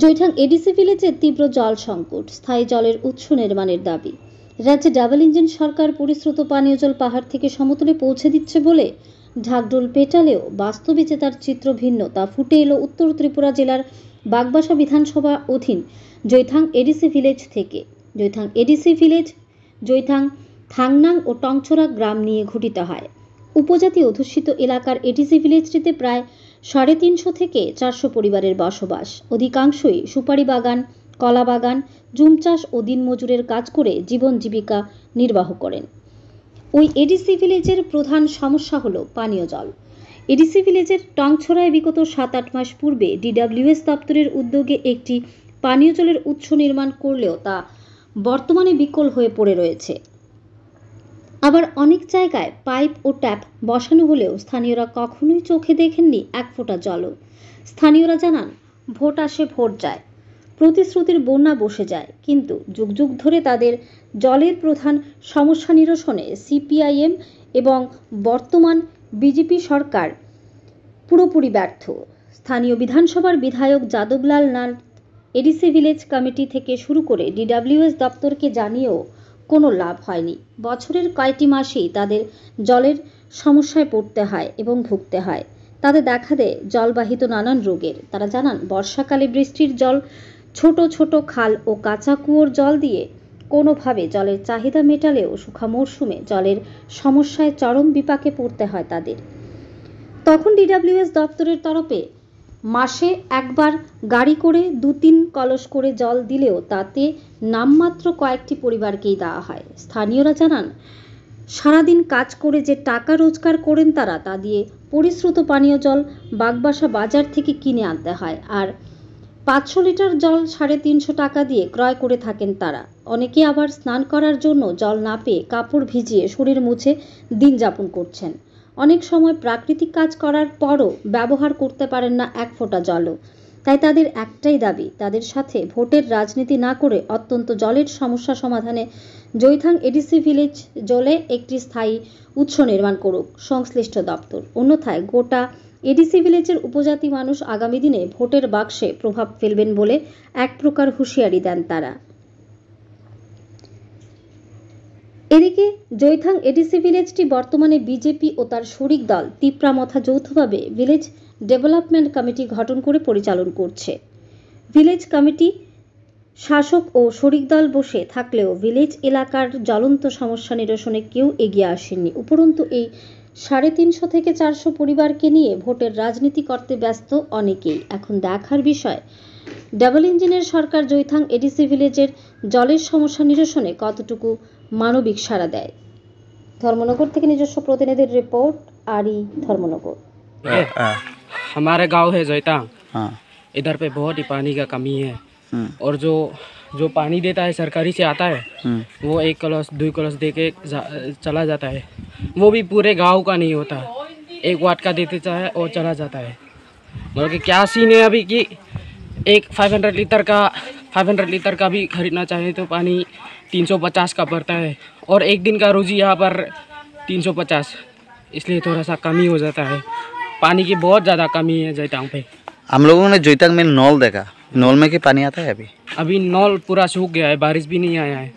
জৈঠাং ADC ভিলেজে তীব্র জল সংকট, স্থায়ী জলের উৎস নির্মাণের দাবি। রাজ্যে ডাবল ইঞ্জিন সরকার পরিশ্রুত পানীয় জল পাহাড় থেকে সমতলে পৌঁছে দিচ্ছে বলে ঢাকঢোল পেটালেও বাস্তবে যে তার চিত্র ভিন্ন তা ফুটে এলো উত্তর ত্রিপুরা জেলার বাগবাসা বিধানসভা অধীন জৈঠাং এডিসি ভিলেজ থেকে। জৈঠাং এডিসি ভিলেজ জৈঠাং, থাংনাং ও টংছড়া গ্রাম নিয়ে গঠিত হয়। উপজাতি অধ্যুষিত এলাকার এডিসি ভিলেজটিতে প্রায় 350 থেকে 400 পরিবারের বসবাস। অধিকাংশই সুপারি বাগান, কলা বাগান, জুম চাষ ও দিনমজুরের কাজ করে জীবন জীবিকা নির্বাহ করেন। ওই এডিসি ভিলেজের প্রধান সমস্যা হলো পানীয় জল। এডিসি ভিলেজের টংছড়ায় বিগত 7-8 মাস পূর্বে ডিডব্লিউএস দপ্তরের উদ্যোগে একটি পানীয় জলের উৎস নির্মাণ করলেও তা বর্তমানে বিকল হয়ে পড়ে রয়েছে। আবার অনেক জায়গায় পাইপ ও ট্যাপ বসানো হলেও স্থানীয়রা কখনোই চোখে দেখেননি এক ফোঁটা জলও। স্থানীয়রা জানান, ভোট আসে ভোট যায়, প্রতিশ্রুতির বন্যা বসে যায়, কিন্তু যুগ যুগ ধরে তাদের জলের প্রধান সমস্যা নিরসনে সিপিআইএম এবং বর্তমান বিজেপি সরকার পুরোপুরি ব্যর্থ। স্থানীয় বিধানসভার বিধায়ক Jadablal Nath ADC village committee থেকে শুরু করে ডিডব্লিউএস দপ্তরকে জানিয়েও কোনো লাভ হয়নি। বছরের কয়েকটি মাসেই তাদের জলের সমস্যায় পড়তে হয় এবং ভুগতে হয়। তাদের দেখা দেয় জলবাহিত নানান রোগের। তারা জানান, বর্ষাকালে বৃষ্টির জল, ছোট ছোট খাল ও কাঁচা কুয়োর জল দিয়ে কোনোভাবে জলের চাহিদা মেটালেও শুখা মরশুমে জলের সমস্যায় চরম বিপাকে পড়তে হয় তাদের। তখন ডিডব্লিউএস দপ্তরের তরফে মাসে একবার গাড়ি করে 2-3 কলস করে জল দিলেও তাতে নামমাত্র কয়েকটি পরিবারকেই দেওয়া হয়। স্থানীয়রা জানান, সারাদিন কাজ করে যে টাকা রোজগার করেন তারা, তা দিয়ে পরিশ্রুত পানীয় জল বাগবাসা বাজার থেকে কিনে আনতে হয়। আর 500 লিটার জল 350 টাকা দিয়ে ক্রয় করে থাকেন তারা। অনেকে আবার স্নান করার জন্য জল না পেয়ে কাপড় ভিজিয়ে শরীর মুছে দিন যাপন করছেন। অনেক সময় প্রাকৃতিক কাজ করার পরও ব্যবহার করতে পারেন না এক ফোঁটা জলও। তাই তাদের একটাই দাবি, তাদের সাথে ভোটের রাজনীতি না করে অত্যন্ত জলের সমস্যা সমাধানে জৈঠাং এডিসি ভিলেজ জলে একটি স্থায়ী উৎস নির্মাণ করুক সংশ্লিষ্ট দপ্তর। অন্যথায় গোটা এডিসি ভিলেজের উপজাতি মানুষ আগামী দিনে ভোটের বাক্সে প্রভাব ফেলবেন বলে এক প্রকার হুঁশিয়ারি দেন তারা। এদিকে জৈঠাং এডিসি ভিলেজটি বর্তমানে বিজেপি ও তার শরিক দল তিপ্রামথা যৌথভাবে ভিলেজ ডেভেলপমেন্ট কমিটি গঠন করে পরিচালন করছে। ভিলেজ কমিটি শাসক ও শরিক দল বসে থাকলেও ভিলেজ এলাকার জ্বলন্ত সমস্যা নিরসনে কেউ এগিয়ে আসেননি। উপরন্তু এই 350 থেকে 400 পরিবারকে নিয়ে ভোটের রাজনীতি করতে ব্যস্ত অনেকেই। এখন দেখার বিষয়, ডাবল ইঞ্জিনের সরকার জৈঠাং এডিসি ভিলেজের জলের সমস্যা নিরসনে কতটুকু মানবিক সাড়া দেয়। ধর্মনগর থেকে নিজস্ব প্রতিনিধির রিपोर्ट, आरी धर्मनगर। हमारे गांव है जैतांग, इधर पे बहुत ही पानी का कमी है और जो पानी देता है सरकारी से आता है वो 1 कलश 2 कलश दे के चला जाता है। वो भी पूरे गांव का नहीं होता, 1 वाट का देते चाहे और चला जाता है। मतलब कि क्या सीन है अभी कि एक 500 लीटर का भी खरीदना चाहे तो पानी 350 का पड़ता है और एक दिन का रोजी यहाँ पर 350, इसलिए थोड़ा सा कमी हो जाता है। पानी की बहुत ज़्यादा कमी है जैतांग पे। हम लोगों ने जैतांग में नल देखा, नल में क्या पानी आता है? अभी नल पूरा सूख गया है, बारिश भी नहीं आया है।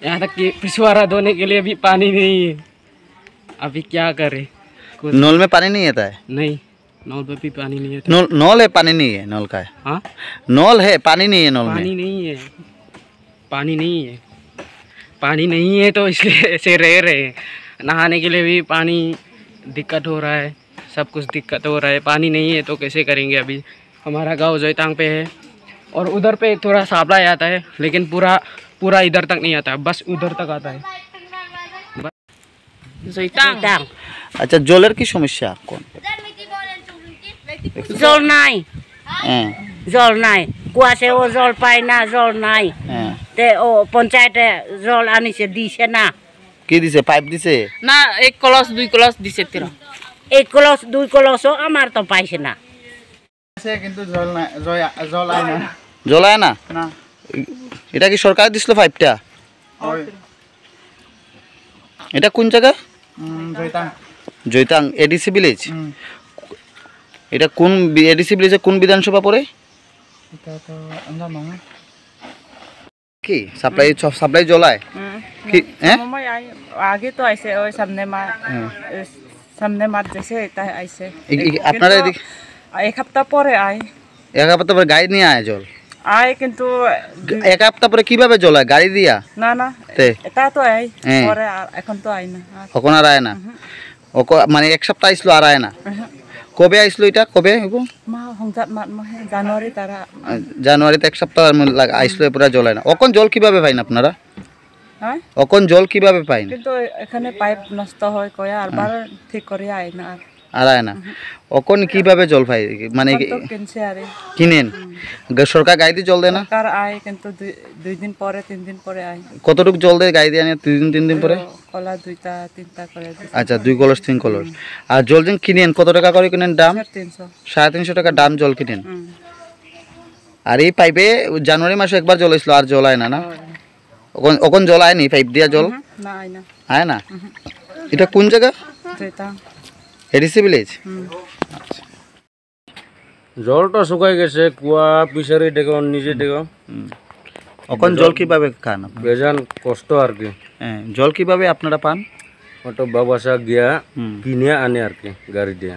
यहाँ तक कि पिछवाड़ा धोने के लिए भी पानी नहीं है। अभी क्या करें? नल में पानी नहीं आता है? नहीं, नल पे भी पानी नहीं है। नल है, पानी नहीं है, नल का है। हाँ, नल है, पानी नहीं है, नल में पानी नहीं है, पानी नहीं है, पानी नहीं है तो इसलिए ऐसे रह रहे हैं। नहाने के लिए भी पानी दिक्कत हो रहा है, सब कुछ दिक्कत हो रहा है। पानी नहीं है तो कैसे करेंगे? अभी हमारा गांव जैतांग पे है और उधर पे थोड़ा साबला आता है, लेकिन पूरा इधर तक नहीं आता है, बस उधर तक आता है। जैतांग अच्छा, जलेर की समस्या कौन? জল নাই, জল নাই, কুয়াশে ও জল পায় না, জল নাই। তে ও পঞ্চায়েতে জল আনিছে, দিছে না। কি দিছে? পাইপ দিছে না, 1 কলস 2 কলস দিছে। 1 কলস 2 কলসও আমার তো পাইছে না, কিন্তু জল নাই, জল আয় না, জল আয় না। না, এটা কি সরকার দিছিল পাইপটা? ওই এটা কোন জায়গা? জৈতাং, জৈতাং এডিসি ভিলেজ। এটা কোন এডিসি ভিলেজে কোন বিধানসভা পড়ে? এটা তো আমরা মা কি সাপ্লাই জ্বলায় কি হ্যাঁ সময় আগে তো আইছে ওই সামনে মাঠ যেছে এটা আইছে আপনারা এদিকে এক সপ্তাহ পরে এক সপ্তাহ পরে গাড়ি নিয়ে আয় জল কিন্তু এক সপ্তাহ পরে কিভাবে জ্বলায় গাড়ি দিয়া না এটা তো পরে এখন তো না এখন আর আয় না মানে এক সপ্তাহ আইসলো আর আয় না কবে আইসলো এটা কবে মা হংজাত মাত জানুয়ারি তারা জানুয়ারিতে এক সপ্তাহ আইসলো পুরা জ্বলায় না এখন জল কিভাবে পাইন আপনারা হ্যাঁ এখন জল কিভাবে পাইন কিন্তু এখানে পাইপ নষ্ট হয় কয়া আর বার ঠিক করে না আর আয় না এখন কিভাবে জল পাই মানে কিনছে আরে কিনেন সরকার গাড়ি দিয়ে জল দেয় না সরকার কিন্তু 2 দিন পরে 3 দিন পরে কতটুক জল দেয় গাড়ি দিয়ে আনে 2 দিন পরে কলা 2টা 3টা করে আচ্ছা 2 কলস 3 কলস আর জল যেন কিনেন কত টাকা করে কিনেন দাম 350 টাকা দাম জল কিনেন আর এই পাইপে জানুয়ারি মাসে একবার জল আসলো আর জল আয় না না এখন জল আয়নি পাইপ দিয়া জল না আয় না এটা কোন জায়গা এডিসি ভিলেজ জলটা শুকাই গেছে কুয়া পিসারি ডেকে নিজে ডেকে এখন জল কিভাবে খান বেজান কষ্ট আর কি হ্যাঁ জল কিভাবে আপনারা পান ওটা বাবাসা গিয়া কিনে আনে আর কি গাড়ি দিয়ে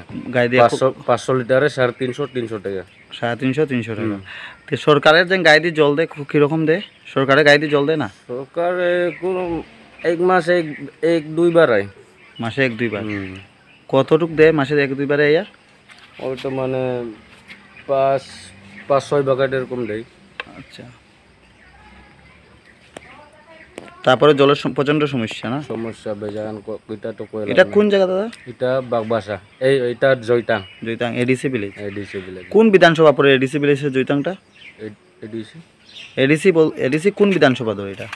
500 লিটারে 350 টাকা 350 টাকা তো সরকারের যে গাড়ি দিয়ে জল দেয় কিরকম দেয় সরকারের গাড়ি দিয়ে জল দেয় না সরকার কোনো এক মাস এক দুইবার আয় মাসে 1-2 বার কতটুক দেয় মাসে 1-2 বারে আয়া ওইটা মানে 5-6 বাকেট এরকম দেয় আচ্ছা তারপরে জলের প্রচন্ড সমস্যা না সমস্যা বেজান কইটা তো কইলা এটা কোন জায়গা দাদা এটা বাগবাসা এইটা জয়টাং এডিসি ভিলেজ কোন বিধানসভা পড়ে এডিসি ভিলেজের জয়টাংটা এডিসি এডিসি কোন বিধানসভা ধরে এটা